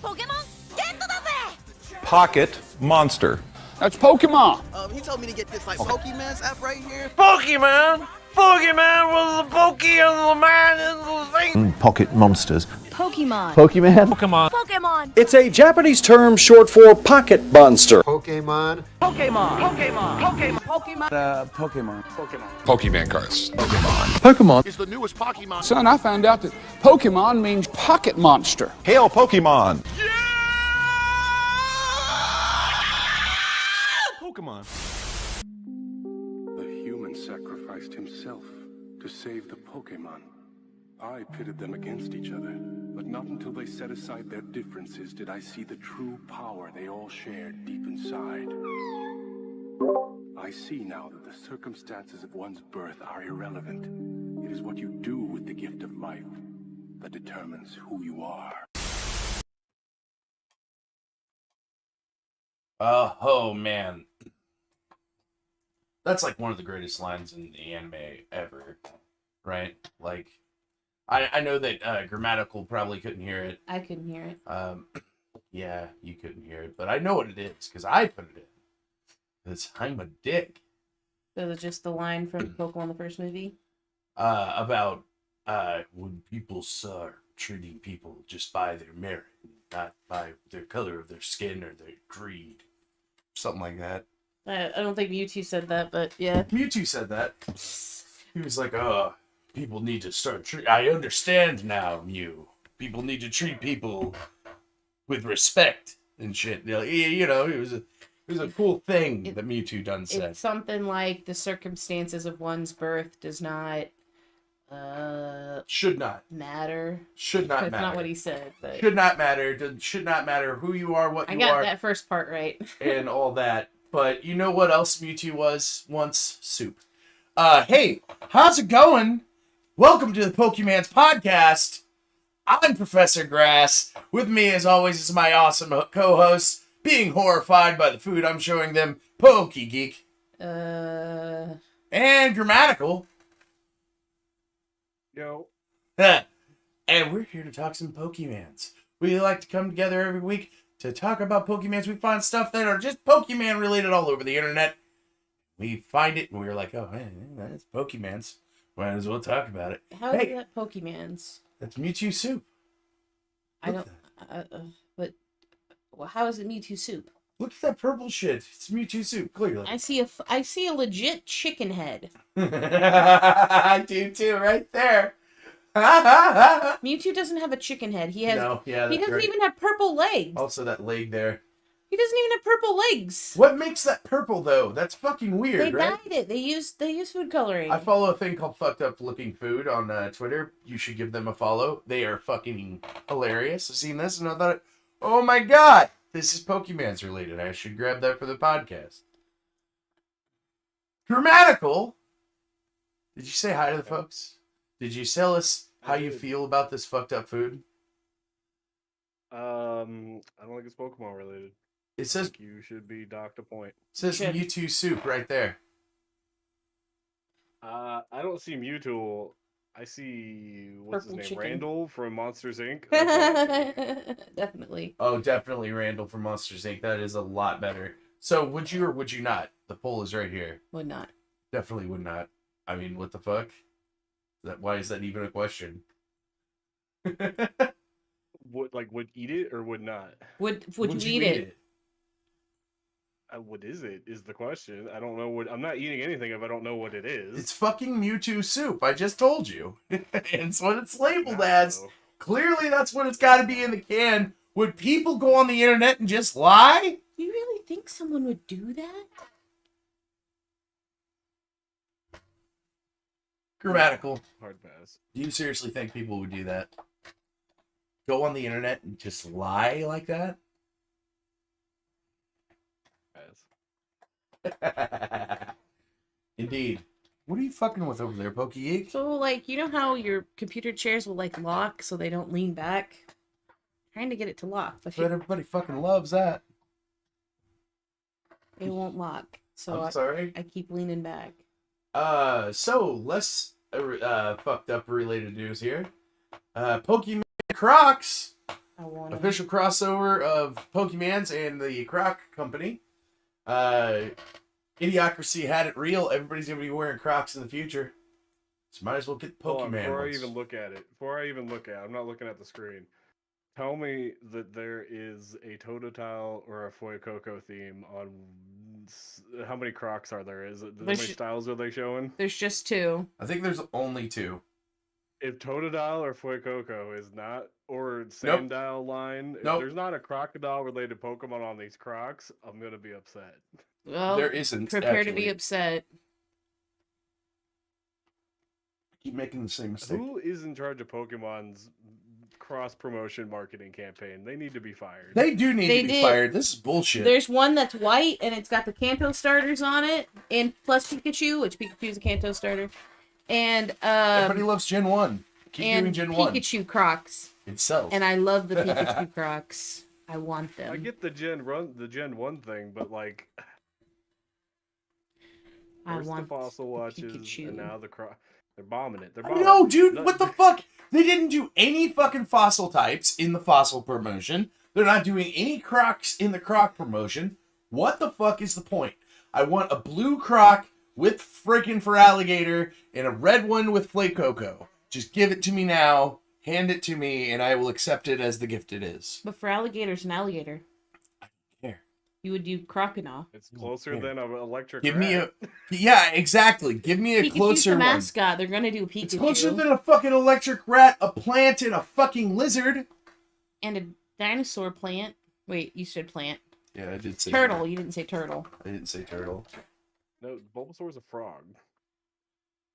Pokemon, get to the Pocket monster. That's Pokemon. He told me to get this Pokemans app right here. Pokemon? Pokemon was the pokey and the man and the thing. Pocket monsters. Pokemon. Pokemon? Pokemon. Pokemon. It's a Japanese term short for pocket monster. Pokemon. Pokemon. Pokemon. Pokemon. Pokemon. Pokemon. Pokemon cards. Pokemon Is the newest Pokemon. Son, I found out that Pokemon means pocket monster. Hail Pokemon. Pokemon. The human sacrificed himself to save the Pokemon. I pitted them against each other, but not until they set aside their differences did I see the true power they all shared deep inside. I see now that the circumstances of one's birth are irrelevant. It is what you do with the gift of life that determines who you are. Oh man. That's like one of the greatest lines in the anime ever, right? Like, I know that Grammatical probably couldn't hear it. I couldn't hear it. Yeah, you couldn't hear it, but I know what it is because I put it in. Because I'm a dick. So it's just the line from Pokemon the first movie? About when people start treating people just by their merit, not by their color of their skin or their greed. Something like that. I don't think Mewtwo said that, but yeah. Mewtwo said that. He was like, people need to start I understand now, Mew. People need to treat people with respect and shit. You know, it was a cool thing that Mewtwo done said. It's something like the circumstances of one's birth does not should not matter. Should not That's matter. not what he said. But should not matter. Should not matter who you are, what you are. I got that first part right. And all that. But you know what else Mewtwo was once? Soup. Hey, how's it going? Welcome to the Pokemans podcast. I'm Professor Grass. With me, as always, is my awesome co-host, being horrified by the food I'm showing them, PokeGeek. And Grammatical. Yo. And we're here to talk some Pokemans. We like to come together every week to talk about Pokemans. We find stuff that are just Pokemon related all over the internet. We find it and we're like, oh, man, that's Pokemans. Might as well talk about it. How is that Pokemans? That's Mewtwo soup. I don't. But well, how is it Mewtwo soup? Look at that purple shit. It's Mewtwo soup, clearly. I see a legit chicken head. I do too, right there. Mewtwo doesn't have a chicken head. He has. No, yeah, he doesn't right. even have purple legs. Also, that leg there. He doesn't even have purple legs. What makes that purple though? That's fucking weird, They right? dyed it. They use food coloring. I follow a thing called Fucked Up Looking Food on Twitter. You should give them a follow. They are fucking hilarious. I've seen this and I thought, oh my god, this is Pokemans related. I should grab that for the podcast. Grammatical. Did you say hi to the folks? Did you tell us how you feel about this fucked up food? I don't think it's Pokemon related. It says You should be docked a point. It says Should. Mewtwo soup right there. I don't see Mewtwo. I see what's Purple his name, chicken. Randall from Monsters Inc. That's all I see. Definitely. Oh, definitely Randall from Monsters Inc. That is a lot better. So would you or would you not? The poll is right here. Would not. Definitely would not. I mean, what the fuck? Why is that even a question? Would eat it or would not? Would you eat it? What is it? Is the question. I don't know what. I'm not eating anything if I don't know what it is. It's fucking Mewtwo soup. I just told you. It's what it's labeled as. Clearly, that's what it's got to be in the can. Would people go on the internet and just lie? Do you really think someone would do that? Grammatical. Hard pass. Do you seriously think people would do that? Go on the internet and just lie like that? Indeed. What are you fucking with over there, Pokegeek? So, like, you know how your computer chairs will, like, lock so they don't lean back? Trying to get it to lock. But But everybody fucking loves that. it won't lock. So I'm sorry. I keep leaning back. So less fucked up related news here. Pokemon Crocs I want 'em. Official crossover of Pokemans and the Croc Company. Idiocracy had it real. Everybody's gonna be wearing Crocs in the future. So might as well get Hold on, Pokemon before ones. I even look at it, I'm not looking at the screen. Tell me that there is a Totodile or a Fuecoco theme on how many Crocs are there? How many styles are they showing? There's just 2. I think there's only 2. If Totodile or Fuecoco is not, or Sandile line, if there's not a crocodile related Pokemon on these Crocs, I'm gonna be upset. Well, There isn't. Prepare to be actually. upset. Keep making the same mistake. Who is in charge of Pokemon's cross promotion marketing campaign? They need to be fired. They do need to be fired. This is bullshit. There's one that's white and it's got the Kanto starters on it, and plus Pikachu, which Pikachu's a Kanto starter, and everybody loves Gen 1. Keep doing Gen 1. Pikachu Crocs. It sells. And I love the Pikachu Crocs. I want them. I get the Gen 1 thing, but like, first the Fossil Watches, Pikachu. and now the they're bombing it. No, dude, what the fuck? They didn't do any fucking fossil types in the fossil promotion. They're not doing any Crocs in the Croc promotion. What the fuck is the point? I want a blue Croc with freaking Feraligatr and a red one with Fuecoco. Just give it to me now, hand it to me, and I will accept it as the gift it is. But Feraligatr's an alligator. I don't care. You would do Crocodile. It's closer than an electric Give rat. me a... Yeah, exactly. Give me a Pikachu's closer the one. mascot. They're gonna do Pikachu. It's closer than a fucking electric rat, a plant, and a fucking lizard. And a dinosaur plant. Wait, you said plant. Yeah, I did say turtle. You didn't say turtle. I didn't say turtle. No, Bulbasaur's a frog.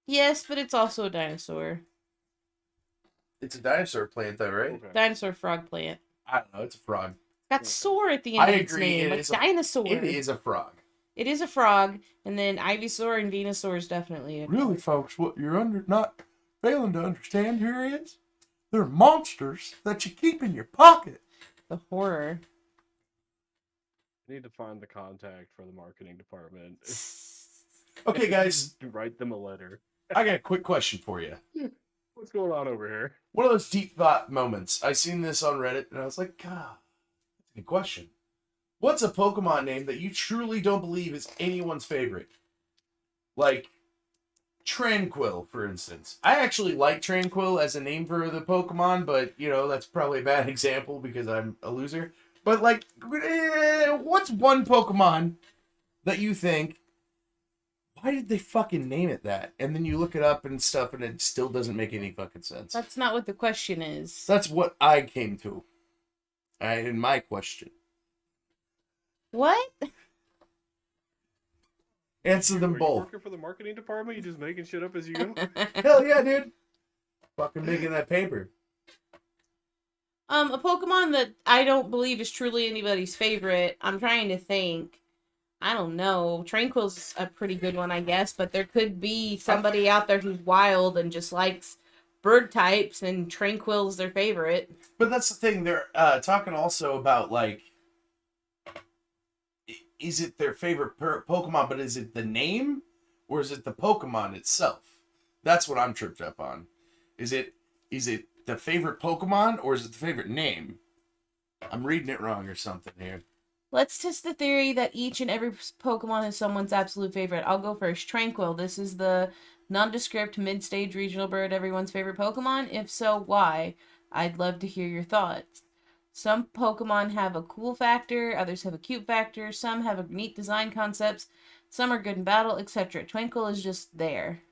Yes, but it's also a dinosaur. It's a dinosaur plant, though, right? Okay. Dinosaur frog plant. I don't know. It's a frog. Got soar at the end of its agree, name. it Like is a- dinosaur. It is a frog. It is a frog, and then Ivysaur and Venusaur is definitely a Really, folks, what you're not failing to understand here is they're monsters that you keep in your pocket. the horror. I need to find the contact for the marketing department. Okay, guys, Write them a letter. I got a quick question for you. What's going on over here? One of those deep thought moments. I seen this on Reddit, and I was like, God, that's a good question. What's a Pokemon name that you truly don't believe is anyone's favorite? Like, Tranquil, for instance. I actually like Tranquil as a name for the Pokemon, but, you know, that's probably a bad example because I'm a loser. But, like, what's one Pokemon that you think, why did they fucking name it that? And then you look it up and stuff, and it still doesn't make any fucking sense. That's not what the question is. That's what I came to. In my question. What? Answer them Are you both. working for the marketing department? You just making shit up as you go? Hell yeah, dude. Fucking making that paper. A Pokemon that I don't believe is truly anybody's favorite. I'm trying to think. I don't know. Tranquil's a pretty good one, I guess, but there could be somebody out there who's wild and just likes bird types, and Tranquil's their favorite. But that's the thing. They're talking also about, like, is it their favorite Pokemon, but is it the name, or is it the Pokemon itself? That's what I'm tripped up on. Is it the favorite Pokemon, or is it the favorite name? I'm reading it wrong or something here. Let's test the theory that each and every Pokemon is someone's absolute favorite. I'll go first. Tranquil. This is the nondescript mid-stage regional bird, everyone's favorite Pokemon? If so, why? I'd love to hear your thoughts. Some Pokemon have a cool factor, others have a cute factor, some have a neat design concepts, some are good in battle, etc. Tranquil is just there.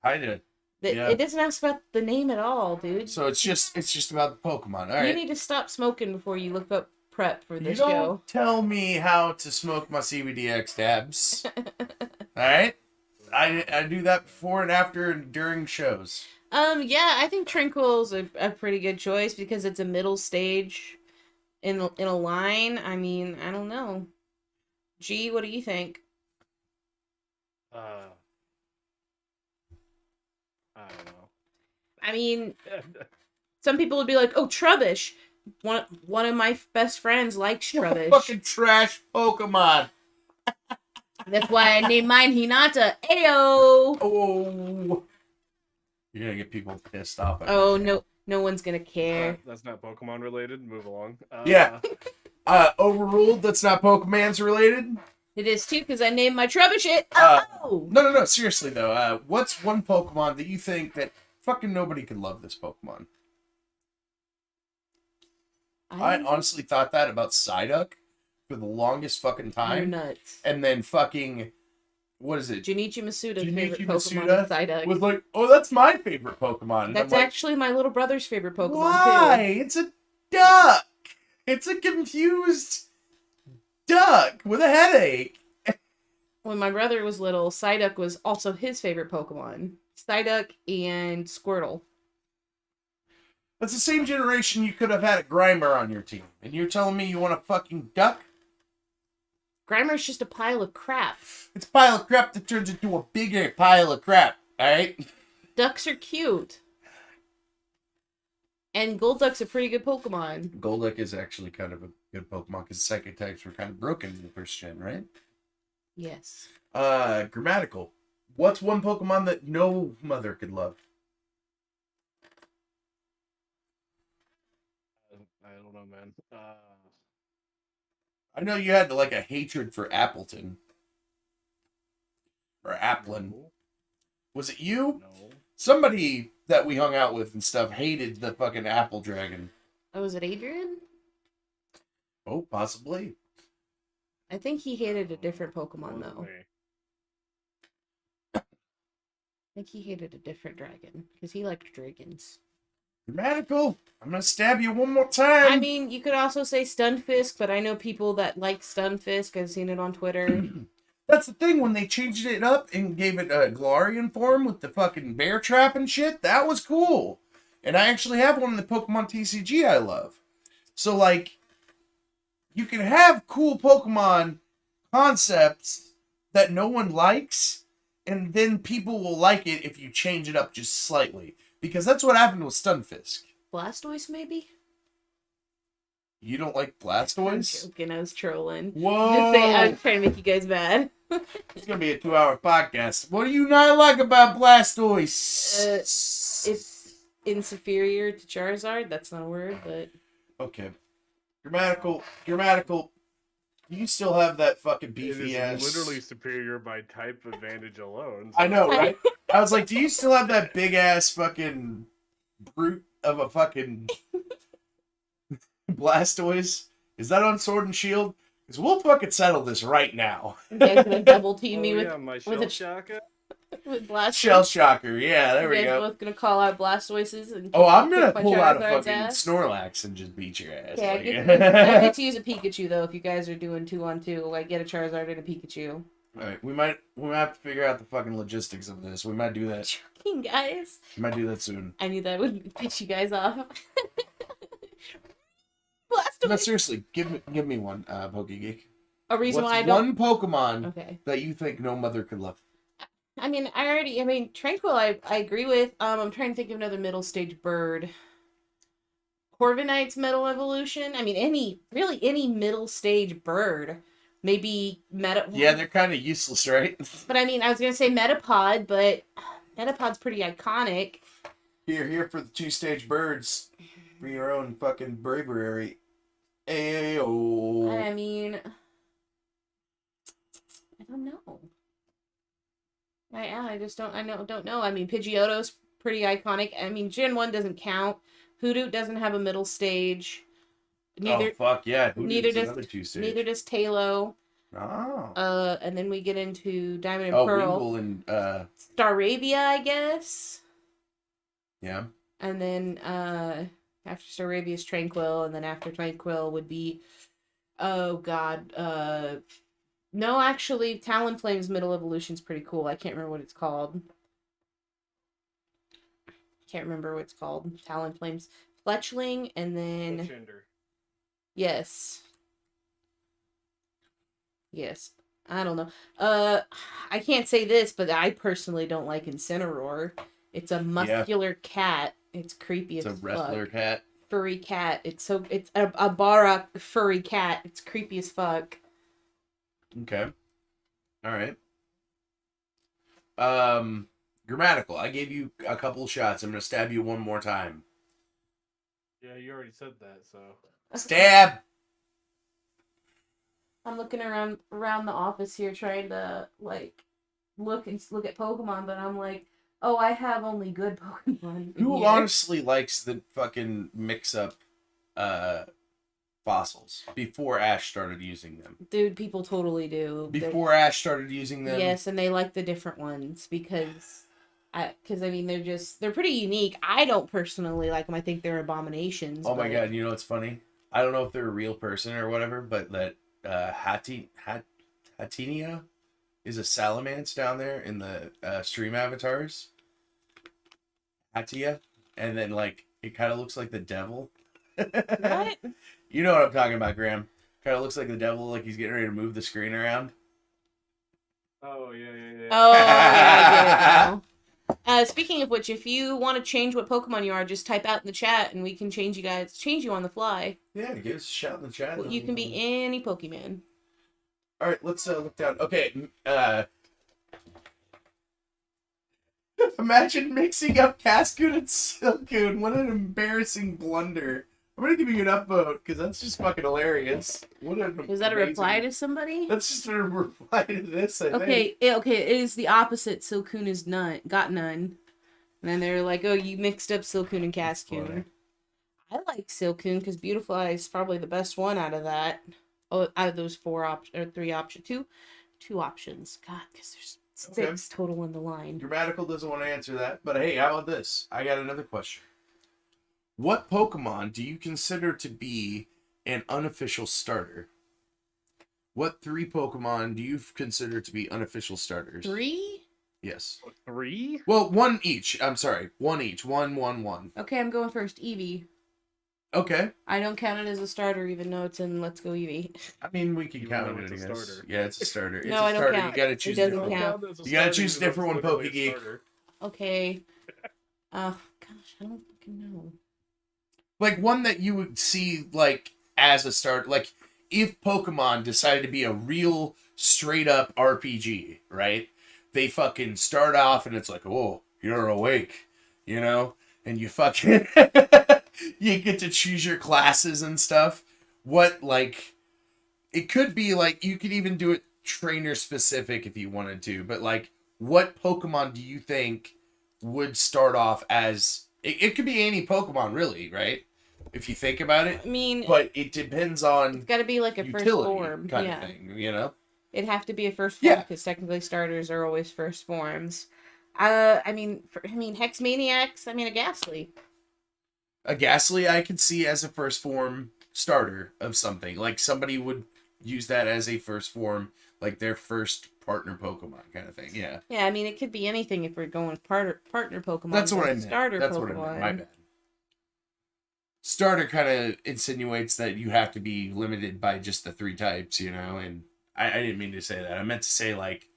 I did. It doesn't ask about the name at all, dude. So it's just about the Pokemon. All right. You need to stop smoking before you look up prep for this You don't show. tell me how to smoke my CBDX tabs. All right. I do that before and after and during shows. Yeah, I think Tranquil's a pretty good choice because it's a middle stage in a line. I mean, I don't know. G, what do you think? I don't know. I mean, some people would be like, "Oh, Trubbish." One of my best friends likes Trubbish. Fucking trash Pokemon. That's why I named mine Hinata. Ayo. Oh. You're gonna get people pissed off. Oh no, No one's gonna care. That's not Pokemon related. Move along. Yeah. Overruled. That's not Pokemon's related. It is too, because I named my trebuchet. No. Seriously though, what's one Pokemon that you think that fucking nobody could love this Pokemon? I honestly thought that about Psyduck for the longest fucking time. You're nuts. And then fucking, what is it? Junichi Masuda's favorite Junichi Pokemon Masuda is Psyduck. was like, oh, that's my favorite Pokemon. And That's I'm like, actually my little brother's favorite Pokemon why? too. It's a duck. It's a confused duck with a headache. When my brother was little, Psyduck was also his favorite Pokemon. Psyduck and Squirtle. That's the same generation you could have had a Grimer on your team. And you're telling me you want a fucking duck? Grimer's just a pile of crap. It's a pile of crap that turns into a bigger pile of crap, alright? Ducks are cute. And Golduck's a pretty good Pokemon. Golduck is actually kind of a good Pokemon because psychic types were kind of broken in the first gen, right? Yes. Grammatical. What's one Pokemon that no mother could love? I don't know, man. I know you had like a hatred for Appleton. Or Applin. No. Was it you? No. Somebody that we hung out with and stuff hated the fucking Apple Dragon. Oh, was it Adrian? Oh, possibly. I think he hated a different Pokemon, though. I think he hated a different dragon, because he liked dragons. Grammatical. I'm gonna stab you one more time. I mean, you could also say Stunfisk, but I know people that like Stunfisk. I've seen it on Twitter. That's the thing, when they changed it up and gave it a Galarian form with the fucking bear trap and shit, that was cool. And I actually have one in the Pokemon TCG I love. So, like, you can have cool Pokemon concepts that no one likes, and then people will like it if you change it up just slightly. Because that's what happened with Stunfisk. Blastoise, maybe? You don't like I'm Blastoise? joking, I was trolling. Whoa! Just say, I was trying to make you guys mad. It's gonna be a 2-hour podcast. What do you not like about Blastoise? It's inferior to Charizard. That's not a word, but... Okay. Grammatical. Do you still have that fucking beefy It is ass? literally superior by type advantage alone. I know, right? I was like, do you still have that big ass fucking brute of a fucking Blastoise? Is that on Sword and Shield? Because we'll fucking settle this right now. You guys gonna double team me with, my with a Shellshocker. with Blastoise? Shell Shocker, yeah, there we You guys go. both gonna call out Blastoises and Oh, I'm gonna kick my pull out a Charizard's fucking ass? Snorlax and just beat your ass. Okay, I Like- get to use a Pikachu though. If you guys are doing 2-on-2, I get a Charizard and a Pikachu. Alright, we might have to figure out the fucking logistics of this. We might do that. Joking, guys. We might do that soon. I knew that would piss you guys off. No, Blastoise. seriously, give me one, PokeGeek. A reason What's why I don't. one Pokemon Okay. that you think no mother could love? I mean, Tranquil, I agree with. I'm trying to think of another middle stage bird. Corviknight's Metal Evolution. I mean, any middle stage bird. Maybe Meta. Yeah, they're kind of useless, right? But I mean, I was gonna say Metapod, but Metapod's pretty iconic. Here for the 2-stage birds. For your own fucking bravery. Ayo. I mean, I don't know. I just don't. Don't know. I mean, Pidgeotto's pretty iconic. I mean, Gen 1 doesn't count. Hoodoo doesn't have a middle stage. Neither. Oh fuck yeah! Neither does. another 2-stage. Neither does Talo. Oh. And then we get into Diamond and Oh, Pearl. Wingull and Staravia, I guess. yeah. And then after Staravia's Tranquil, and then after Tranquil would be, oh god, no, actually, Talonflame's Middle Evolution's pretty cool. I can't remember what it's called. Talonflame's Fletchling, and then yes. I don't know. I can't say this, but I personally don't like Incineroar. It's a muscular cat. It's creepy as fuck. It's a wrestler cat. Furry cat. It's a Bara furry cat. It's creepy as fuck. Okay. All right. Grammatical. I gave you a couple shots. I'm gonna stab you one more time. Yeah, you already said that, so. Stab! I'm looking around the office here trying to like look at Pokemon, but I'm like, oh, I have only good Pokemon. Who here. honestly likes the fucking mix-up fossils before Ash started using them? Dude, people totally do. Before Ash started using them? Yes, and they like the different ones because I mean they're pretty unique. I don't personally like them. I think they're abominations. Oh my god, you know what's funny? I don't know if they're a real person or whatever, but that Hatinia is a salamence down there in the stream avatars. Hatia, and then like it kind of looks like the devil. What? You know what I'm talking about, Graham? Kind of looks like the devil, like he's getting ready to move the screen around. Oh yeah. Oh yeah, I get it now. Speaking of which, if you want to change what Pokemon you are, just type out in the chat, and we can change you on the fly. Yeah, give us a shout in the chat. Well, you can be any Pokemon. All right, let's look down. Okay, imagine mixing up Cascoon and Silcoon. What an embarrassing blunder. I'm gonna give you an upvote because that's just fucking hilarious. What an Was that a amazing... reply to somebody? That's just a reply to this. I Okay, think. it is the opposite. Silcoon is got none. And then they're like, oh, you mixed up Silcoon and Cascoon. I like Silcoon because Beautiful Eye is probably the best one out of that. Oh, out of those two options. God, because there's 6 total in the line. Grammatical doesn't want to answer that, but hey, how about this? I got another question. What Pokemon do you consider to be an unofficial starter? What 3 Pokemon do you consider to be unofficial starters? 3? Yes. 3? Well, 1 each. I'm sorry. 1 each. 1. Okay, I'm going first. Eevee. Okay. I don't count it as a starter, even though it's in Let's Go Eevee. I mean, we can Even count though it it's as a starter. Yeah, it's a starter. It's No, a I don't starter. count. You gotta choose. It doesn't different. count. You gotta choose a different one, Pokegeek. Okay. Gosh, I don't fucking know. Like one that you would see like as a start, like if Pokemon decided to be a real straight up RPG, right? They fucking start off and it's like, oh, you're awake, you know, and you fucking you get to choose your classes and stuff. What like it could be like you could even do it trainer specific if you wanted to, but like what Pokemon do you think would start off as it could be any Pokemon, really, right? If you think about it. I mean, but it depends on. It's got to be like a first form, kind of thing, you know. It'd have to be a first form because technically starters are always first forms. I mean, Hex Maniacs. I mean, a Ghastly. A Ghastly, I could see as a first form starter of something. Like somebody would use that as a first form, like their first partner Pokemon kind of thing. Yeah. Yeah, I mean, it could be anything if we're going with partner Pokemon. That's what I meant. Starter That's Pokemon. what I meant. My bad. Starter kind of insinuates that you have to be limited by just the 3 types, you know, and I didn't mean to say that. I meant to say, like,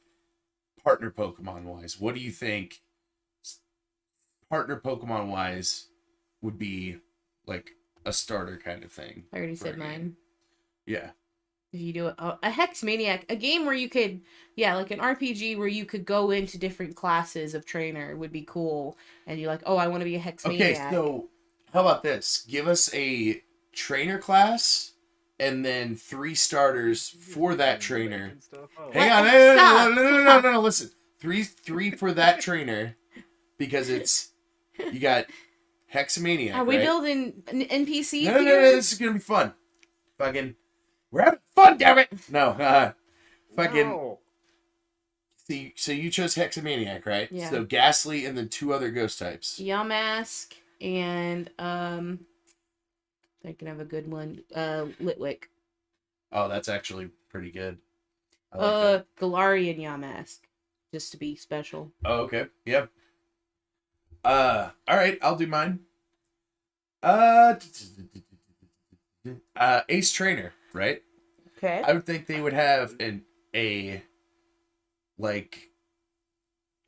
partner Pokemon-wise. What do you think partner Pokemon-wise would be, like, a starter kind of thing? I already said mine. Yeah. If you do a Hex Maniac, a game where you could, like an RPG where you could go into different classes of trainer would be cool. And you're like, oh, I want to be a Hex Maniac. Okay, so how about this? Give us a trainer class and then 3 starters for that trainer. Hang on, no, listen. 3 for that trainer because it's you got Hexamaniac. Are we right? building an NPC? No, this is gonna be fun. Fucking, we're having fun, damn it! No, fucking. No. So you chose Hexamaniac, right? Yeah. So Ghastly and then 2 other ghost types. Yamask and thinking of a good one. Litwick. Oh, that's actually pretty good. I like Galarian Yamask, just to be special. Oh, okay. Yep. All right, I'll do mine. Ace Trainer, right? Okay. I would think they would have They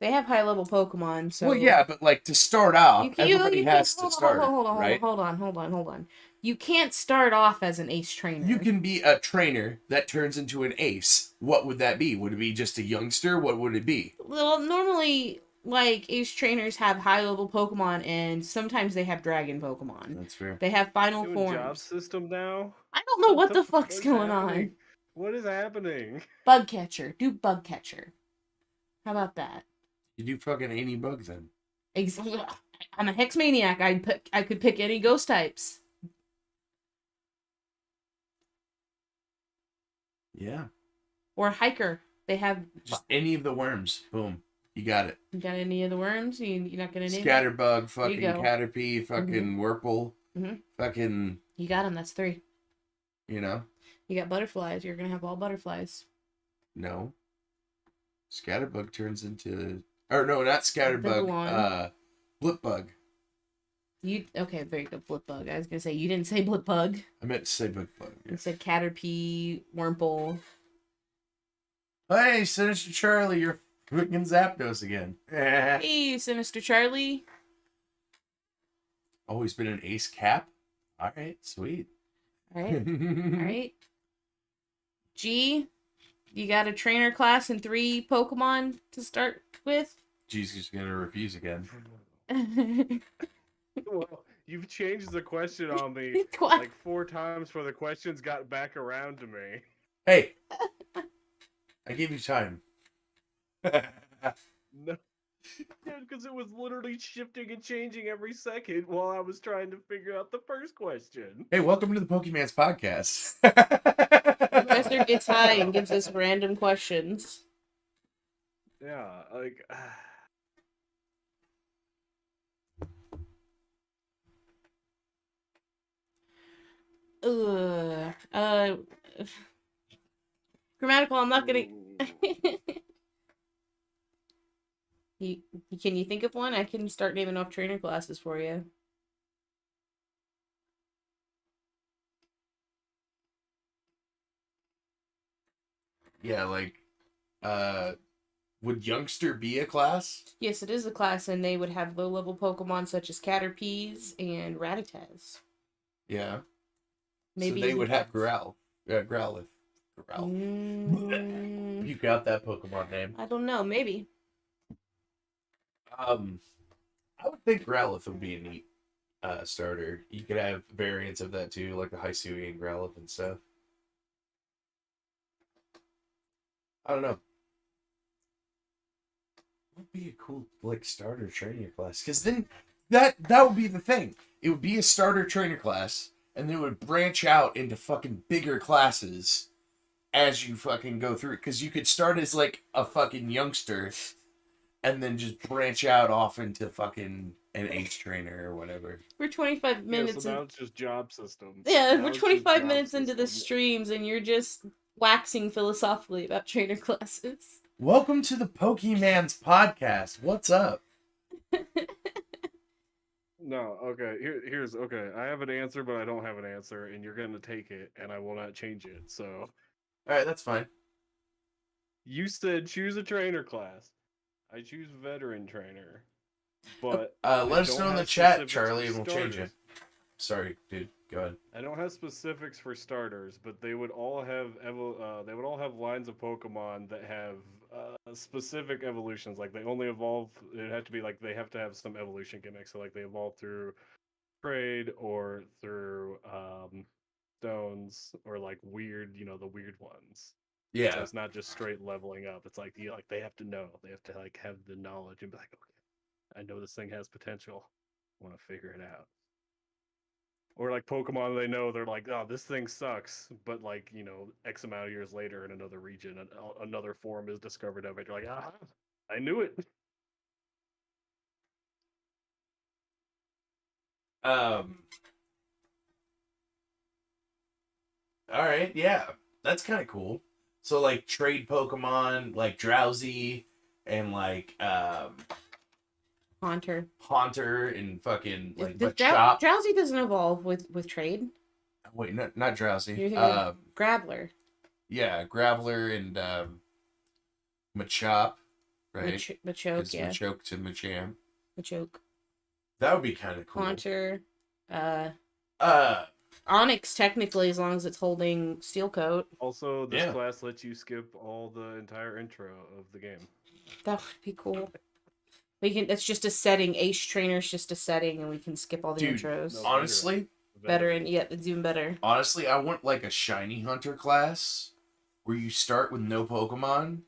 have high level Pokemon, so. Well, yeah, but like to start off, everybody has to start. Right? Hold on. You can't start off as an Ace Trainer. You can be a trainer that turns into an ace. What would that be? Would it be just a youngster? What would it be? Well, normally like Ace trainers have high level Pokemon, and sometimes they have Dragon Pokemon. That's fair. They have final Doing forms. job system now. I don't know what the fuck's going happening? on. What is happening? Bug catcher. Do bug catcher. How about that? You do fucking any bug then. I'm a Hex Maniac. I could pick any ghost types. Yeah. Or hiker. They have Just any of the worms. Boom. You got it. You got any of the worms? You're not gonna name Scatterbug, fucking go. Caterpie, fucking Wurple, fucking. You got them. That's 3. You know. You got butterflies. You're gonna have all butterflies. No. Scatterbug turns into, or no, not Scatterbug. Blipbug. Okay? Very good. Blipbug. I was gonna say you didn't say Blipbug. I meant to say Blipbug. You said Caterpie, Wurmple. Hey, Sinister Charlie, you're freaking Zapdos again. Hey, Sinister Charlie. Oh, he's been an ace cap? Alright, sweet. Alright. Alright. G, you got a trainer class and 3 Pokemon to start with? G's just gonna refuse again. Well, you've changed the question on me like 4 times before the questions got back around to me. Hey! I gave you time. No. Because it was literally shifting and changing every second while I was trying to figure out the first question. Hey, welcome to the Pokemans podcast. Professor gets high and gives us random questions. Yeah, like... Grammatical, I'm not gonna... Can you think of one? I can start naming off trainer classes for you. Yeah, like, would Youngster be a class? Yes, it is a class, and they would have low-level Pokemon such as Caterpies and Rattatas. Yeah. Maybe so they would have Growlithe. Growlithe. You got that Pokemon name. I don't know, maybe. I would think Growlithe would be a neat starter. You could have variants of that too, like the Hisuian Growlithe and stuff. I don't know. Would be a cool like starter trainer class, because then that would be the thing. It would be a starter trainer class, and then it would branch out into fucking bigger classes as you fucking go through. Because you could start as like a fucking youngster, and then just branch out off into fucking an ace trainer or whatever. We're 25 minutes. Yeah, so now it's just job systems. Yeah, now we're 25 minutes into the streams, and you're just waxing philosophically about trainer classes. Welcome to the Pokemans podcast. What's up? No, okay. Here's okay. I have an answer, but I don't have an answer, and you're gonna take it, and I will not change it. So, all right, that's fine. You said choose a trainer class. I choose veteran trainer. But let us know in the chat, Charlie, and we'll change it. Sorry, dude. Go ahead. I don't have specifics for starters, but they would all have lines of Pokemon that have specific evolutions. Like they only evolve. It had to be like they have to have some evolution gimmicks. So like they evolve through trade or through stones or like weird, the weird ones. Yeah. So it's not just straight leveling up. It's like they have to know. They have to like have the knowledge and be like, okay, I know this thing has potential. I want to figure it out. Or like Pokemon, they know they're like, oh, this thing sucks, but like X amount of years later in another region, another form is discovered of it. You're like, ah, I knew it. All right, yeah, that's kind of cool. So like trade Pokemon, like Drowsy, and like Haunter and fucking like Machop. Drowsy doesn't evolve with trade. Wait, not Drowsy. You're thinking Graveler. Yeah, Graveler and Machop, right? Machoke, yeah. Machoke to Machamp. Machoke. That would be kind of cool. Haunter. Onyx, technically, as long as it's holding Steel Coat. Also, this class lets you skip all the entire intro of the game. That would be cool. We can. It's just a setting. Ace Trainer's just a setting, and we can skip all the Dude, intros. honestly, Better, yeah, it's even better. Honestly, I want like a shiny hunter class where you start with no Pokemon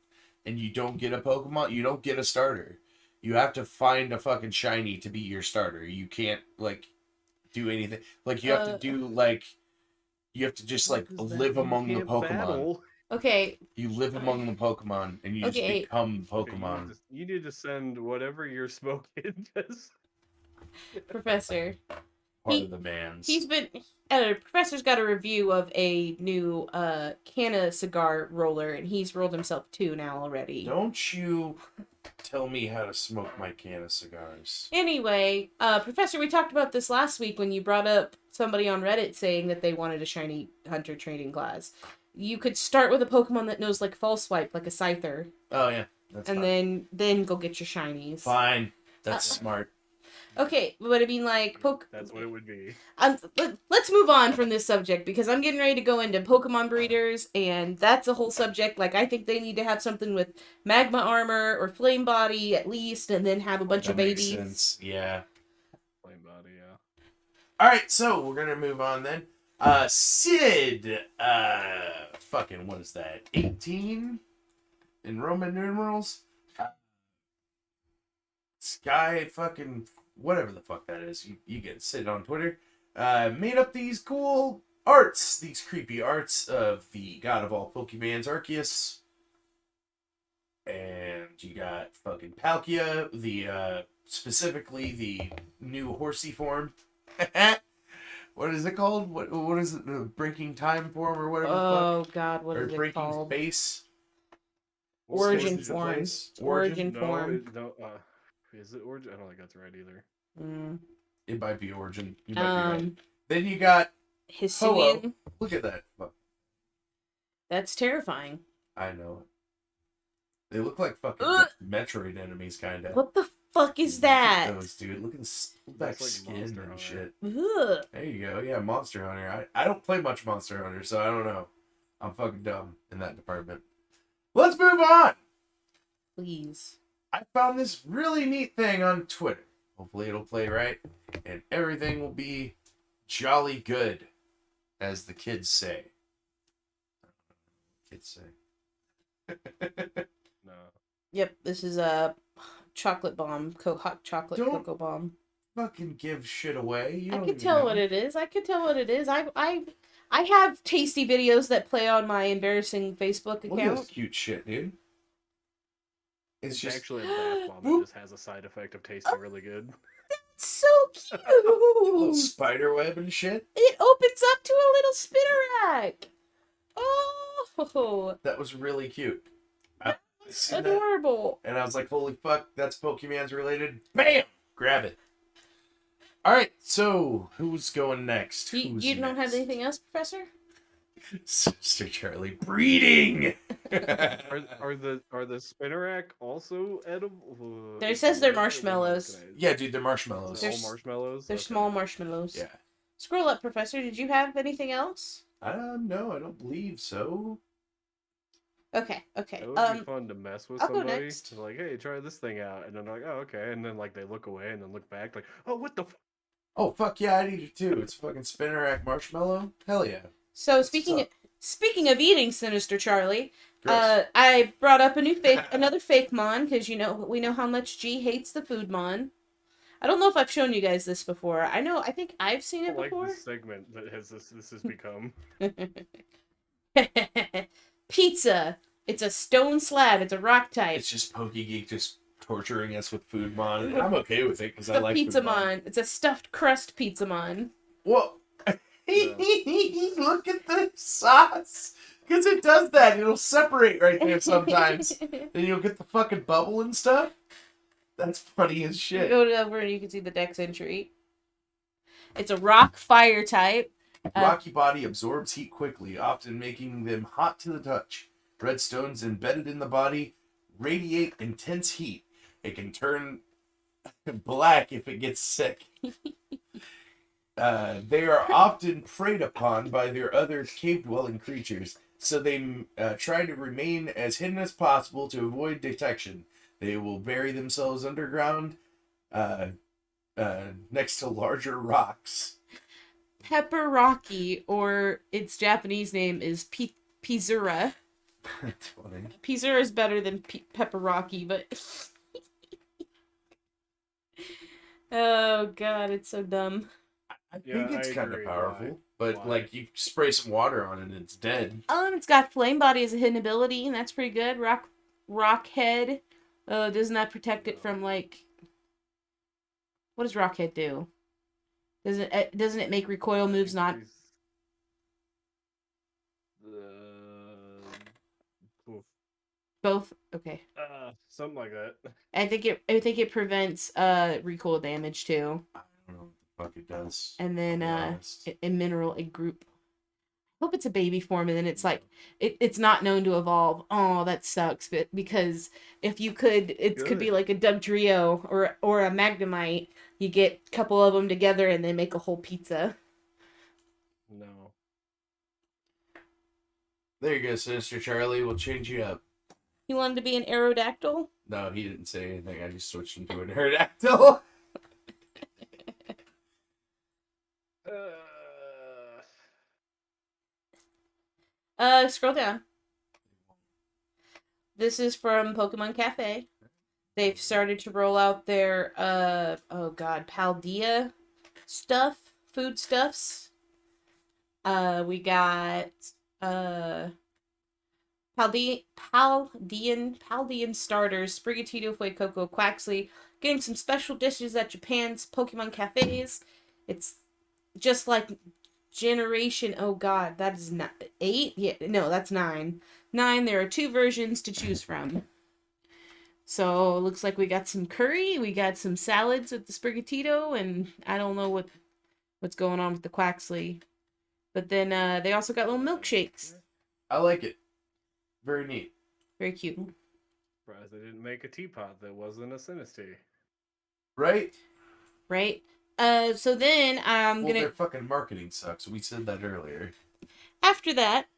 and you don't get a Pokemon, you don't get a starter. You have to find a fucking shiny to be your starter. You can't like do anything. Like you have to do like you have to just like live among the Pokemon. Battle. Okay. You live among the Pokemon and you just become Pokemon. Okay, you need to send whatever you're smoking. Professor. Part of the man's. He's been. Professor's got a review of a new Canna cigar roller, and he's rolled himself 2 now already. Don't you tell me how to smoke my Canna cigars. Anyway, Professor, we talked about this last week when you brought up somebody on Reddit saying that they wanted a shiny hunter training class. You could start with a Pokemon that knows like False Swipe, like a Scyther. Oh yeah, that's and fine. then go get your shinies. Fine, that's smart. Okay, but I mean, like, That's what it would be. Let's move on from this subject, because I'm getting ready to go into Pokemon breeders, and that's a whole subject. Like, I think they need to have something with magma armor or flame body, at least, and then have a bunch of babies. Makes sense. Yeah. Flame body, yeah. Alright, so we're gonna move on then. Sid, fucking, what is that, 18? In Roman numerals? Sky fucking... whatever the fuck that is, you get it. Sid on Twitter, made up these cool arts, these creepy arts of the god of all Pokemans, Arceus. And you got fucking Palkia, the, specifically the new horsey form. What is it called? What is it? The breaking time form or whatever? Oh god, what is it breaking called? Space. Origin form. Origin form. No, is it Origin? I don't think that's right either. It might be Origin. You might be right. Then you got Hisuian. Look at that. That's terrifying. I know. They look like fucking Metroid enemies, kind of. What the fuck is that? Look at those, dude. Look at the back like skin Monster and Hunter. shit. Ugh. There you go. Yeah, Monster Hunter. I don't play much Monster Hunter, so I don't know. I'm fucking dumb in that department. Let's move on. Please. I found this really neat thing on Twitter. Hopefully it'll play right, and everything will be jolly good, as the kids say. No. Yep, this is a chocolate bomb, hot chocolate cocoa bomb. Fucking give shit away. I can tell what it is. I have tasty videos that play on my embarrassing Facebook account. Look at this cute shit, dude. It's just actually a bath bomb that just has a side effect of tasting really good. That's so cute. Little spider web and shit. It opens up to a little Spinnerack. Oh, that was really cute. Adorable. And I was like, holy fuck, that's Pokemon's related. Bam! Grab it. Alright, so who's going next? You don't have anything else, Professor? Sister Charlie breeding. are the Spinnerack also edible? There says they're marshmallows. Yeah, dude, they're marshmallows. They're all marshmallows. They're small marshmallows. Yeah. Scroll up, Professor. Did you have anything else? No, I don't believe so. Okay. It would be fun to mess with I'll go somebody. next. Like, hey, try this thing out, and then they're like, oh, okay, and then like they look away and then look back, like, oh, what the? Oh fuck yeah, I'd eat it too. It's fucking Spinnerack marshmallow. Hell yeah. So speaking of eating, Sinister Charlie, Gross. I brought up another fake mon, because we know how much G hates the food mon. I don't know if I've shown you guys this before. I think I've seen it before. I like this segment that this has become. Pizza. It's a stone slab. It's a rock type. It's just PokeGeek just torturing us with food mon. And I'm okay with it because I like pizza food mon. It's a stuffed crust pizza mon. Well, look at the sauce. Because it does that. It'll separate right there sometimes. Then you'll get the fucking bubble and stuff. That's funny as shit. Go over and you can see the dex entry. It's a rock fire type. Rocky body absorbs heat quickly, often making them hot to the touch. Red stones embedded in the body radiate intense heat. It can turn black if it gets sick. They are often preyed upon by their other cave-dwelling creatures, so they try to remain as hidden as possible to avoid detection. They will bury themselves underground, next to larger rocks. Pepper Rocky, or its Japanese name is Pizura. That's funny. Pizura is better than Pepper Rocky, but oh god, it's so dumb. I think it's kind of agree. powerful, but Why? like you spray some water on it and it's dead. It's got Flame Body as a hidden ability, and that's pretty good. Rock Head. Doesn't that protect it from like? What does Rockhead do? Doesn't it make recoil moves not? Both? Okay. Something like that. I think it prevents recoil damage too. I don't know what the fuck it does. And then in mineral a group. I hope it's a baby form, and then it's like it's not known to evolve. Oh, that sucks. But because if you could, it could be like a Dugtrio or a Magnemite. You get a couple of them together and they make a whole pizza. No. There you go, Sinister Charlie. We'll change you up. He wanted to be an Aerodactyl? No, he didn't say anything. I just switched him to an Aerodactyl. Scroll down. This is from Pokemon Cafe. They've started to roll out their Paldea stuff, foodstuffs. We got Paldean starters, Sprigatito, Fuecoco, Quaxley, getting some special dishes at Japan's Pokemon cafes. It's just like Generation, oh god, that is not 8? Yeah, no, that's 9. 9, there are 2 versions to choose from. So, looks like we got some curry, we got some salads with the Sprigatito, and I don't know what's going on with the Quaxley. But then they also got little milkshakes. I like it. Very neat. Very cute. Surprised they didn't make a teapot that wasn't a Sinistea. Right? Right? So then their fucking marketing sucks. We said that earlier. After that,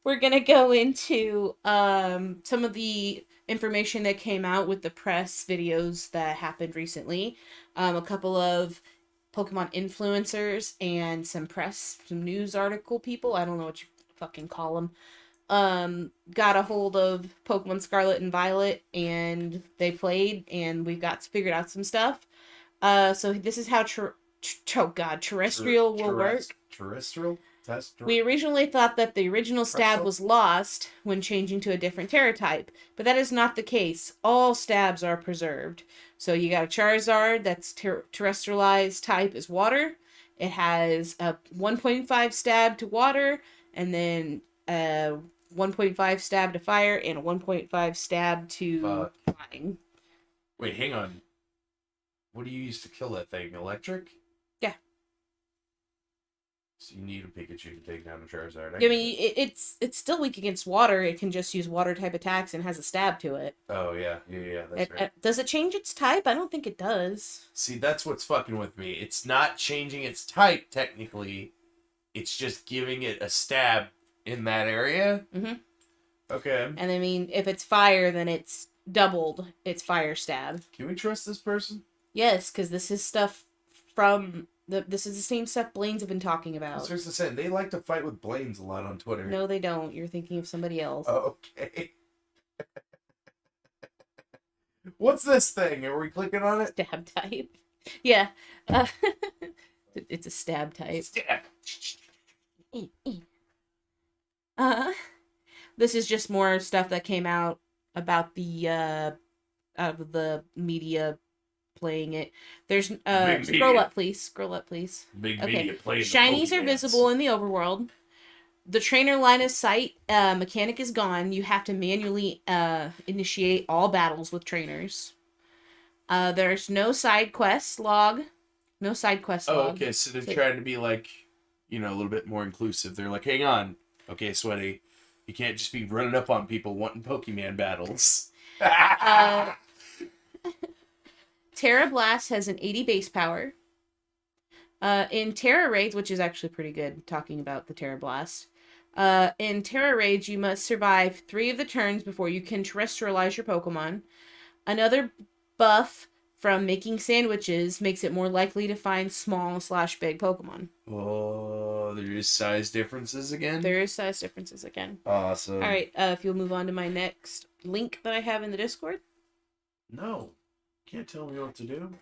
we're gonna go into some of the information that came out with the press videos that happened recently. A couple of Pokemon influencers and some news article people. I don't know what you fucking call them. Got a hold of Pokemon Scarlet and Violet, and they played, and we figured out some stuff. So this is how terrestrial will work. Terrestrial? We originally thought that the original stab was lost when changing to a different Terra type, but that is not the case. All stabs are preserved. So you got a Charizard that's terrestrialized type is water. It has a 1.5 stab to water, and then 1.5 stab to fire, and a 1.5 stab to flying. Wait, hang on. What do you use to kill that thing? Electric? Yeah. So you need a Pikachu to take down a Charizard. I mean, it's still weak against water. It can just use water type attacks and has a stab to it. Oh, yeah. That's right. Does it change its type? I don't think it does. See, that's what's fucking with me. It's not changing its type, technically. It's just giving it a stab in that area? Mm-hmm. Okay. And I mean, if it's fire, then it's doubled its fire stab. Can we trust this person? Yes, because this is stuff from... This is the same stuff Blaine's have been talking about. I was just saying, they like to fight with Blaine's a lot on Twitter. No, they don't. You're thinking of somebody else. Oh, okay. What's this thing? Are we clicking on it? Stab type. Yeah. It's a stab type. Stab. This is just more stuff that came out about the out of the media playing it. There's scroll up please. Big media playing. Shinies are visible in the overworld. The trainer line of sight mechanic is gone. You have to manually initiate all battles with trainers. There's no side quest log. No side quest log. Oh, okay. So they're trying to be like, a little bit more inclusive. They're like, hang on. Okay, Sweaty. You can't just be running up on people wanting Pokemon battles. Terra Blast has an 80 base power. In Terra Raids, which is actually pretty good, talking about the Terra Blast. In Terra Raids, you must survive 3 of the turns before you can terrestrialize your Pokemon. Another buff from making sandwiches makes it more likely to find small/big Pokemon. Oh, there is size differences again? There is size differences again. Awesome. Alright, if you'll move on to my next link that I have in the Discord. No. Can't tell me what to do.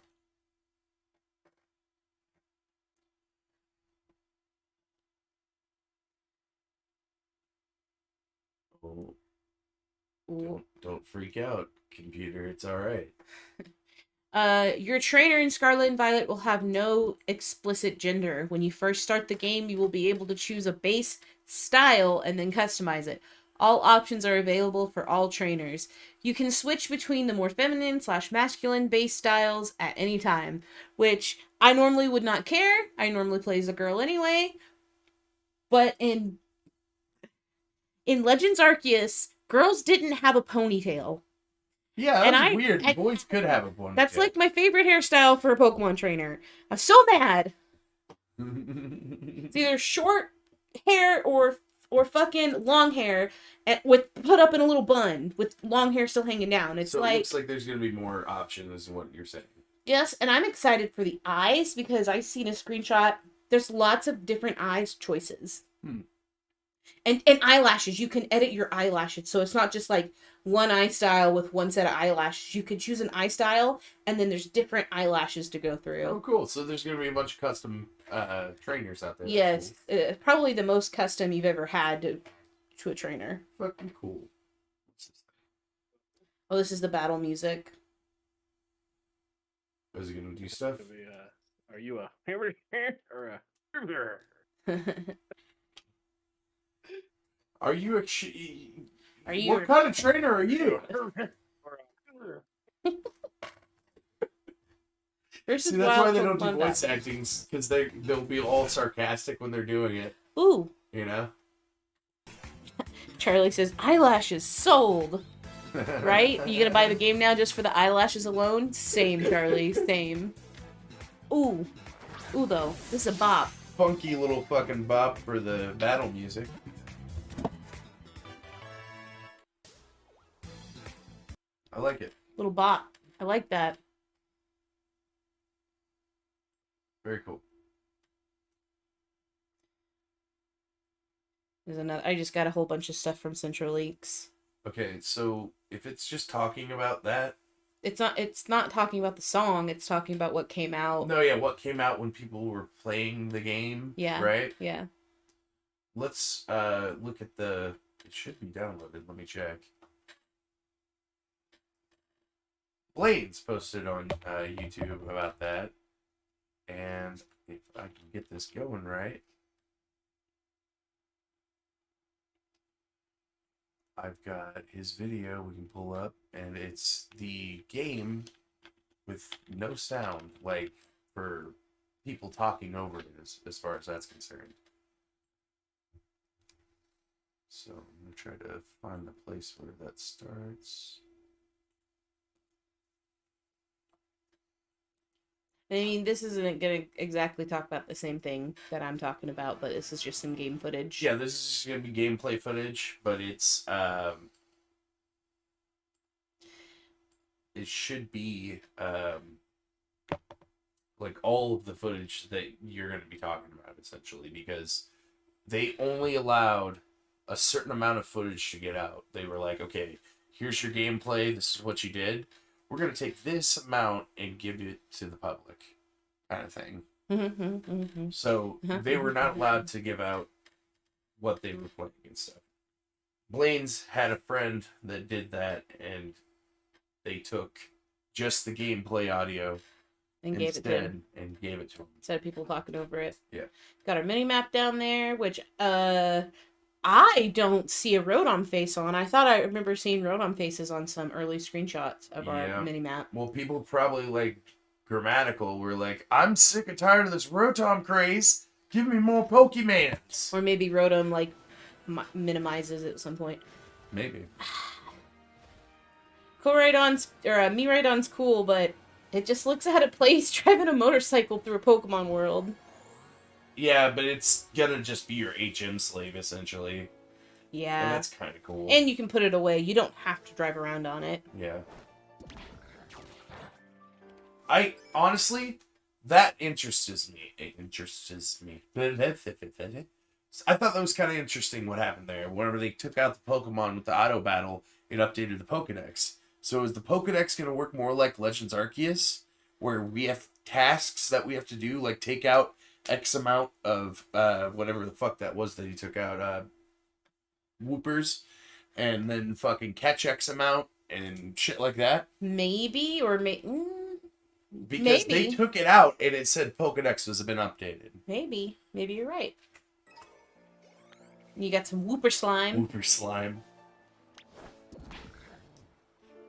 Oh. Don't freak out, computer. It's alright. Your trainer in Scarlet and Violet will have no explicit gender. When you first start the game, you will be able to choose a base style and then customize it. All options are available for all trainers. You can switch between the more feminine/masculine base styles at any time, which I normally would not care. I normally play as a girl anyway. But in Legends Arceus, girls didn't have a ponytail. Yeah, that's weird. Boys could have a ponytail. That's like my favorite hairstyle for a Pokemon trainer. I'm so mad. It's either short hair or fucking long hair with put up in a little bun with long hair still hanging down. It's so like, it looks like there's going to be more options than what you're saying. Yes, and I'm excited for the eyes because I've seen a screenshot. There's lots of different eyes choices. And eyelashes. You can edit your eyelashes. So it's not just like one eye style with one set of eyelashes. You can choose an eye style, and then there's different eyelashes to go through. Oh, cool. So there's going to be a bunch of custom trainers out there. Yes. Cool. Probably the most custom you've ever had to a trainer. Fucking cool. What's this thing? Oh, this is the battle music. Is it going to do stuff? Are you a hammer or a hammer? Are you a... Are you... What kind of trainer are you? See, that's why they don't do voice acting, because they'll be all sarcastic when they're doing it. Ooh. You know? Charlie says, eyelashes sold. Right? You gonna buy the game now just for the eyelashes alone? Same, Charlie. Same. Ooh. Ooh, though. This is a bop. Funky little fucking bop for the battle music. I like it. Little bop. I like that. Very cool. There's another. I just got a whole bunch of stuff from Central Leaks. Okay, so if it's just talking about that, it's not talking about the song. It's talking about what came out. No, yeah, what came out when people were playing the game. Yeah. Right. Yeah. Let's look at the. It should be downloaded. Let me check. Blades posted on YouTube about that, and if I can get this going right, I've got his video we can pull up, and it's the game with no sound, like for people talking over it, as far as that's concerned. So I'm gonna try to find the place where that starts. I mean, this isn't going to exactly talk about the same thing that I'm talking about, but this is just some game footage. Yeah, this is just going to be gameplay footage, but it's, it should be, like, all of the footage that you're going to be talking about, essentially, because they only allowed a certain amount of footage to get out. They were like, okay, here's your gameplay, this is what you did. We're going to take this amount and give it to the public, kind of thing. So they were not allowed to give out what they were playing and stuff. Blaine's had a friend that did that, and they took just the gameplay audio and gave it to him. Instead of people talking over it. Yeah. Got our mini map down there, which I don't see a Rotom face on. I thought I remember seeing Rotom faces on some early screenshots of our mini map. Well, people probably like Grammatical were like, I'm sick and tired of this Rotom craze. Give me more Pokemans. Or maybe Rotom like minimizes it at some point. Maybe. Miraidon's cool, but it just looks out of place driving a motorcycle through a Pokemon world. Yeah, but it's gonna just be your HM slave, essentially. Yeah. And that's kind of cool. And you can put it away. You don't have to drive around on it. Yeah. I honestly, that interests me. It interests me. I thought that was kind of interesting what happened there. Whenever they took out the Pokemon with the auto battle, it updated the Pokedex. So is the Pokedex going to work more like Legends Arceus, where we have tasks that we have to do, like take out X amount of whatever the fuck that was that he took out, Whoopers, and then fucking catch X amount and shit like that? Maybe, or Because they took it out and it said Pokedex has been updated. Maybe you're right. You got some Whooper Slime. Whooper Slime.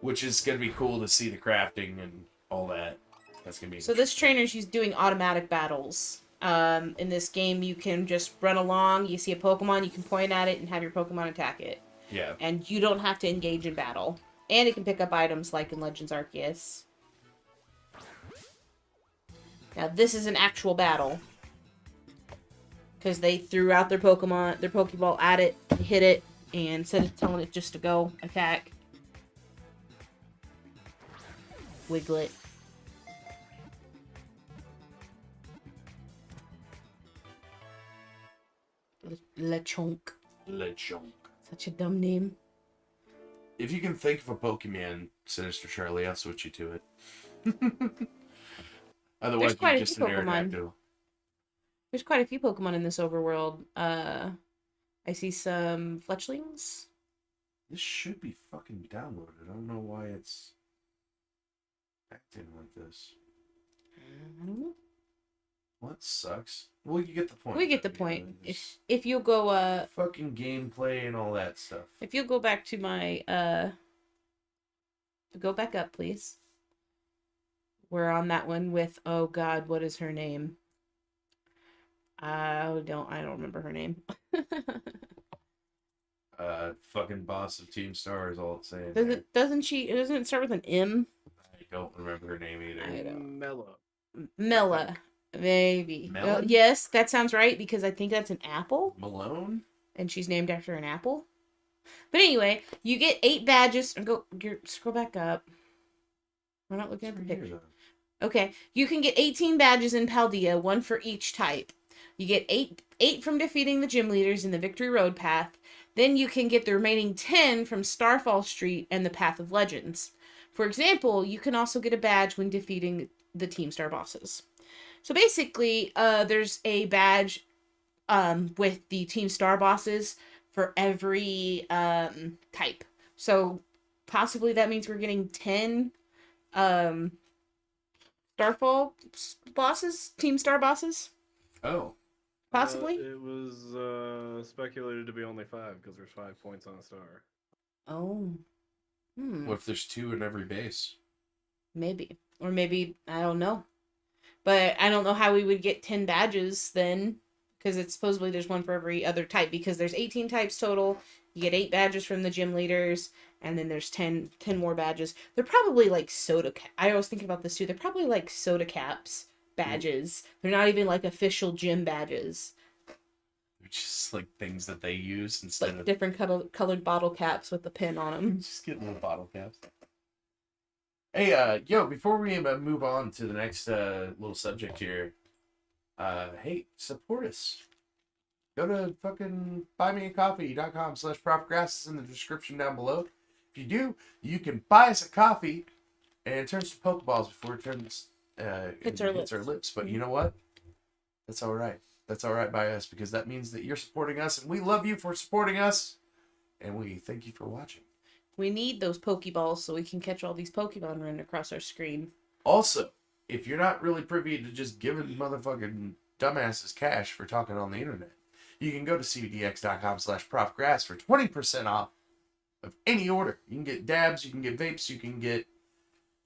Which is going to be cool to see the crafting and all that. That's going to be So this trainer, she's doing automatic battles. In this game, you can just run along, you see a Pokemon, you can point at it and have your Pokemon attack it. Yeah. And you don't have to engage in battle. And it can pick up items like in Legends Arceus. Now this is an actual battle. Because they threw out their Pokeball at it, hit it, and instead of telling it just to go attack. Wiglet. Lechonk. Lechonk. Such a dumb name. If you can think of a Pokemon, Sinister Charlie, I'll switch you to it. Otherwise, you're just an Aerodactyl. There's quite a few Pokemon in this overworld. I see some Fletchlings. This should be fucking downloaded. I don't know why it's acting like this. I don't know. Well, that sucks. Well, you get the point. We get the point. If you go fucking gameplay and all that stuff. If you'll go back to my go back up, please. We're on that one with, oh god, what is her name? I don't remember her name. Fucking boss of Team Star is all it's saying. Doesn't it start with an M? I don't remember her name either. I don't. Mela. Maybe. Melon? Well, yes, that sounds right because I think that's an apple. Malone? And she's named after an apple. But anyway, you get 8 badges. Scroll back up. We're not looking at the picture. Okay, you can get 18 badges in Paldea, 1 for each type. You get 8 from defeating the gym leaders in the Victory Road path. Then you can get the remaining 10 from Starfall Street and the Path of Legends. For example, you can also get a badge when defeating the Team Star bosses. So basically, there's a badge with the Team Star bosses for every type. So possibly that means we're getting 10 Starfall bosses, Team Star bosses. Oh. Possibly? It was speculated to be only 5 because there's 5 points on a star. Oh. What if there's 2 in every base? Maybe. Or maybe, I don't know. But I don't know how we would get 10 badges then. Because it's supposedly there's 1 for every other type. Because there's 18 types total. You get 8 badges from the gym leaders. And then there's 10 more badges. They're probably like soda caps. I was thinking about this too. They're probably like soda caps badges. They're not even like official gym badges. They're just like things that they use instead like of different colored bottle caps with the pin on them. Just get little bottle caps. Hey, yo, before we move on to the next little subject here, hey, support us. Go to fucking buymeacoffee.com/ProfGrass. It's in the description down below. If you do, you can buy us a coffee, and it turns to Pokeballs before it turns hits our lips. But you know what? That's all right. That's all right by us because that means that you're supporting us, and we love you for supporting us, and we thank you for watching. We need those Pokeballs so we can catch all these Pokemon running across our screen. Also, if you're not really privy to just giving motherfucking dumbasses cash for talking on the internet, you can go to cbdx.com/profgrass for 20% off of any order. You can get dabs, you can get vapes, you can get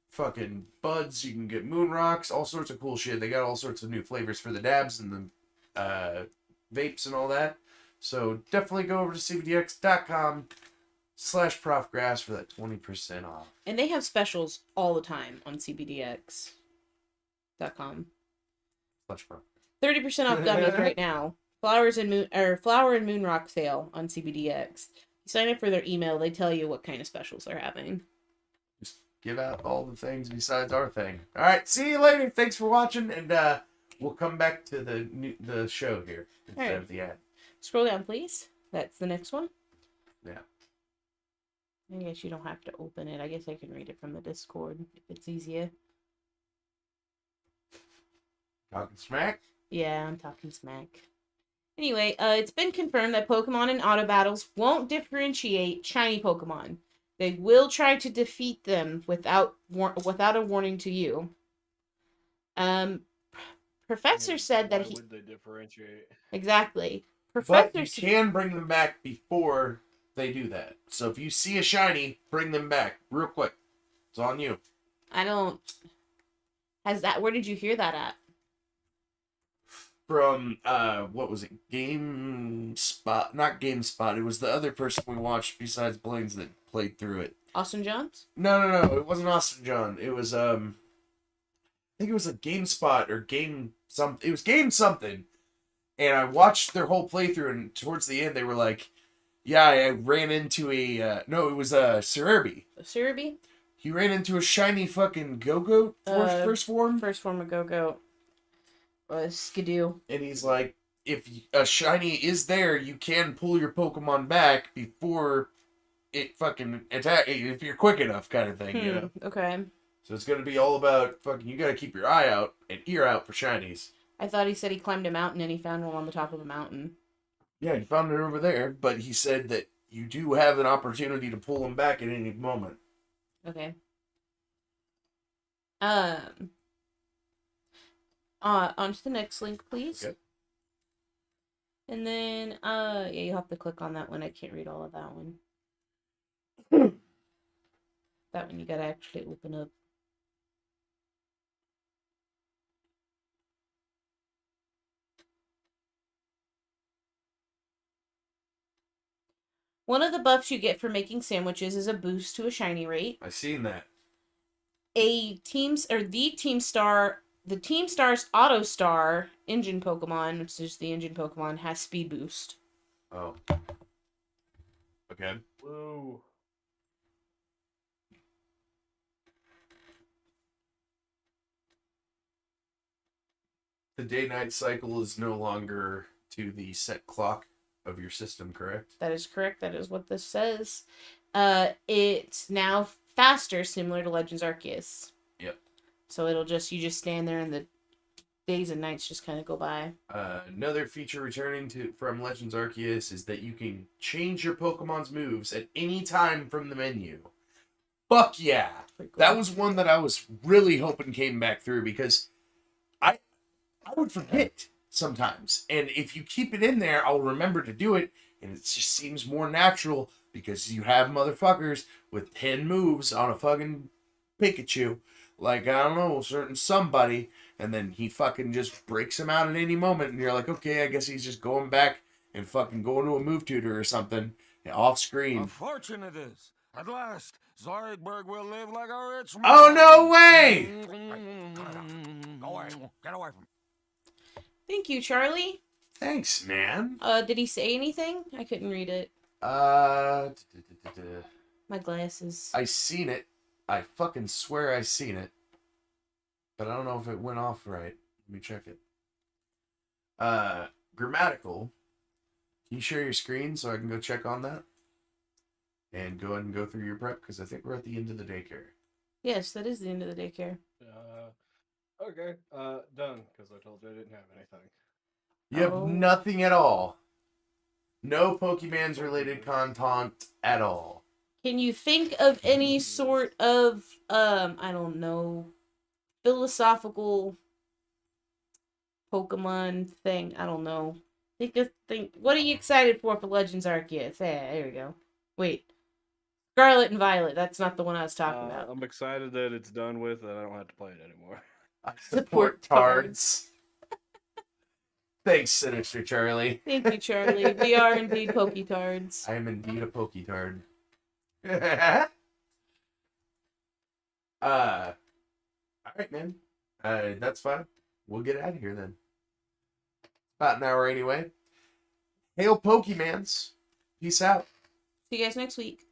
fucking buds, you can get moon rocks, all sorts of cool shit. They got all sorts of new flavors for the dabs and the vapes and all that. So definitely go over to cbdx.com/profgrass for that 20% off. And they have specials all the time on cbdx.com. 30% off gummies right now. Flower and moon rock sale on CBDX. You sign up for their email, they tell you what kind of specials they're having. give out all the things besides our thing. All right, see you later. Thanks for watching, and we'll come back to the show here instead of the ad. Scroll down, please. That's the next one. Yeah. I guess you don't have to open it. I guess I can read it from the Discord if it's easier. Talking smack? Yeah, I'm talking smack. Anyway, it's been confirmed that Pokemon in auto battles won't differentiate shiny Pokemon. They will try to defeat them without a warning to you. Professor said that Why would they differentiate? Exactly. But you can bring them back before they do that. So if you see a shiny, bring them back real quick. It's on you. Where did you hear that at? From what was it? GameSpot? Not GameSpot. It was the other person we watched besides Blaine's that played through it. Austin Jones? No. It wasn't Austin John. It was I think it was a GameSpot or It was Game something. And I watched their whole playthrough, and towards the end they were like, "Yeah, I ran into a no, it was a Cerebi. A Cerebi? He ran into a shiny fucking Go-Go first form. First form of Go-Go. Skidoo. And he's like, if a shiny is there, you can pull your Pokemon back before it fucking attack, if you're quick enough, kind of thing, you know? Okay. So it's gonna be all about fucking, you gotta keep your eye out and ear out for shinies. I thought he said he climbed a mountain and he found one on the top of a mountain. Yeah, he found it over there, but he said that you do have an opportunity to pull them back at any moment. Okay. On to the next link, please. Okay. And then, yeah, you'll have to click on that one. I can't read all of that one. That one you gotta actually open up. One of the buffs you get for making sandwiches is a boost to a shiny rate. I seen that. The Team Star's Auto Star engine Pokemon, which is the engine Pokemon, has speed boost. Oh. Okay. Whoa. The day-night cycle is no longer to the set clock of your system, correct? That is correct. That is what this says. It's now faster, similar to Legends Arceus. Yep. So you just stand there and the days and nights just kind of go by. Another feature returning from Legends Arceus is that you can change your Pokemon's moves at any time from the menu. Fuck yeah! Cool. That was one that I was really hoping came back through because I would forget sometimes. And if you keep it in there, I'll remember to do it. And it just seems more natural because you have motherfuckers with 10 moves on a fucking Pikachu. Like, I don't know, certain somebody. And then he fucking just breaks him out at any moment. And you're like, okay, I guess he's just going back and fucking going to a move tutor or something off screen. Unfortunate it is. At last, Zoidberg will live like a rich man. Oh, no way! Go away. Get away from me. Thank you, Charlie. Thanks, man. Did he say anything? I couldn't read it. My glasses. I seen it. I fucking swear I seen it. But I don't know if it went off right. Let me check it. Grammatical. Can you share your screen so I can go check on that? And go ahead and go through your prep, because I think we're at the end of the daycare. Yes, that is the end of the daycare. Okay. Done, because I told you I didn't have anything. You have nothing at all. No Pokemans related content at all. Can you think of any sort of, I don't know, philosophical Pokemon thing? I don't know. Think. What are you excited for Legends Arceus? Yeah, there we go. Wait. Scarlet and Violet. That's not the one I was talking about. I'm excited that it's done with and I don't have to play it anymore. I support tards. Thanks, Sinister Charlie. Thank you, Charlie. We are indeed Poketards. I am indeed a Poketard. Alright, man. That's fine. We'll get out of here then. About an hour anyway. Hail Pokemans. Peace out. See you guys next week.